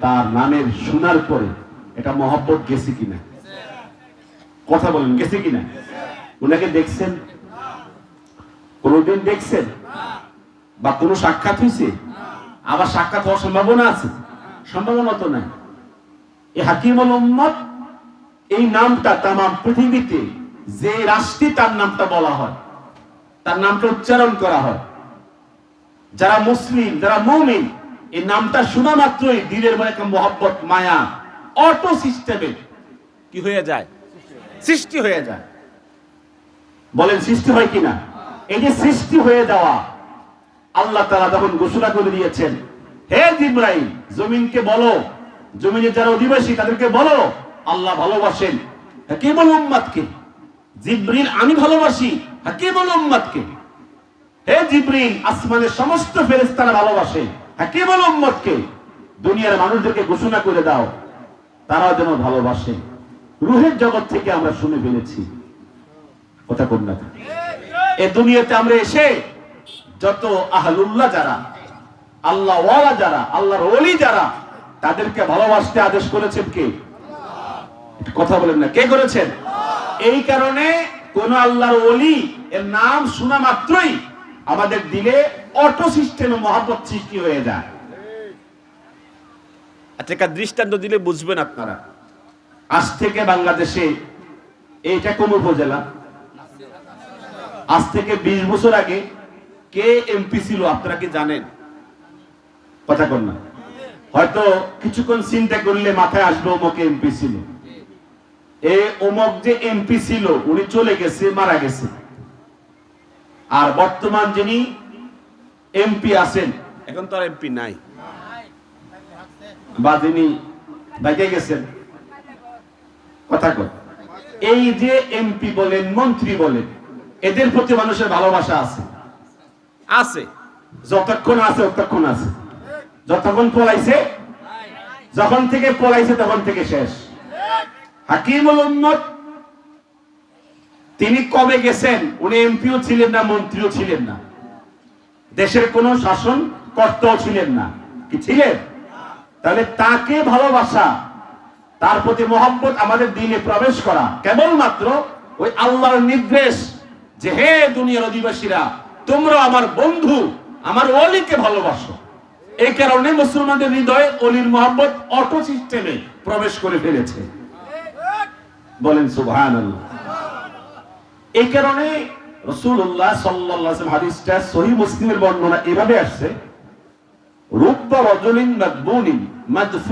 তার নামের শোনার পরে এটা মহব্বত গেছে কিনা? কথা বলেন, গেছে কিনা? উনাকে দেখছেন? কোনদিন দেখছেন? বা কোনো সাক্ষাৎ হয়েছে? আবার সাক্ষাৎ হওয়ার সম্ভাবনা আছে? সম্ভাবনা তো নাই। এই হাকিমুল উম্মত, এই নামটা তামাম পৃথিবীতে যে রাষ্ট্রে তার নামটা বলা হয়, তার নামটা উচ্চারণ করা হয়, যারা মুসলিম, যারা মুমিন, এই নামটা শোনা মাত্রই দিলের মধ্যে একটা মহব্বত, মায়া অটো সিস্টেমে কি হয়ে যায়? সৃষ্টি হয়ে যায়। বলেন সৃষ্টি হয় কিনা? এই যে সৃষ্টি হয়ে যাওয়া, আল্লাহ তাআলা যখন ঘোষণা করে দিয়েছেন, হে জিবরাইল, জমিনকে বলো, জমিনের যারা অধিবাসী তাদেরকে বলো আল্লাহ ভালোবাসেন হাকিমুল উম্মতকে। জিবরিল, আমি ভালোবাসি হাকিমুল উম্মতকে। হে জিবরিল, আসমানের সমস্ত ফেরেশতারা ভালোবাসে হাকিমুল উম্মতকে। দুনিয়ার মানুষদেরকে ঘোষণা করে দাও তারাও যেন ভালোবাসে। রূহের জগৎ থেকে আমরা শুনে ফেলেছি। কথা কোন না? এই দুনিয়াতে আমরা এসে যত আহলুল্লাহ যারা, আল্লাহ ওয়ালা যারা, আল্লাহর ওলি যারা, তাদেরকে ভালোবাসতে আদেশ করেছেন কে? কথা বলেন না, কে করেছেন? এই কারণে কোন আল্লাহর ওলি এর নাম শোনা মাত্রই আমাদের দিলে অটো সিস্টেমে মহব্বত সৃষ্টি হয়ে যায়। আচ্ছা, একটা দৃষ্টান্ত দিলে বুঝবেন আপনারা। আজ থেকে বাংলাদেশে, এইটা কোন উপজেলা, আজ থেকে 20 বছর আগে কে এমপি ছিল আপনারা কি জানেন? কথা কর না। হয়তো কিছুক্ষণ চিন্তা করলে মাথায় আসবে অমুক এমপি ছিল। অমুক যে এমপি ছিল উনি চলে গেছে, মারা গেছে। আর বর্তমান যিনি এমপি আছেন, এখন তো আর এমপি নাই, বা যিনি বাইকে গেছেন। কথা কর। এই যে এমপি বলেন, মন্ত্রী বলেন, এদের প্রতি মানুষের ভালোবাসা আছে, আছে। যতক্ষণ আছে ততক্ষণ আছে। যতক্ষণ পলাইছে, যখন থেকে পলাইছে তখন থেকে শেষ। হাকিমুল উম্মত তিনি কবে গেছেন? উনি এমপিও ছিলেন না, মন্ত্রীও ছিলেন না, দেশের কোন শাসন কর্তাও ছিলেন না। কি ছিলেন? তাহলে তাকে ভালোবাসা, তার প্রতি মহব্বত আমাদের দিলে প্রবেশ করা কেবলমাত্র ওই আল্লাহর নির্দেশ যে হে দুনিয়ার অধিবাসীরা, তোমরা আমার বন্ধু, আমার ওলিকে ভালোবাসো। এই কারণে মুসলমানদের হৃদয়ে ওলির মহব্বত অটো সিস্টেমে প্রবেশ করে ফেলেছে। বলেন সুবহানাল্লাহ। এই কারণে রাসূলুল্লাহ সাল্লাল্লাহু আলাইহি ওয়াসাল্লাম, হাদিসটা সহিহ মুসলিমের বর্ণনা এভাবে আসছে, রুব্বা রাজুলিন মাদবুনিন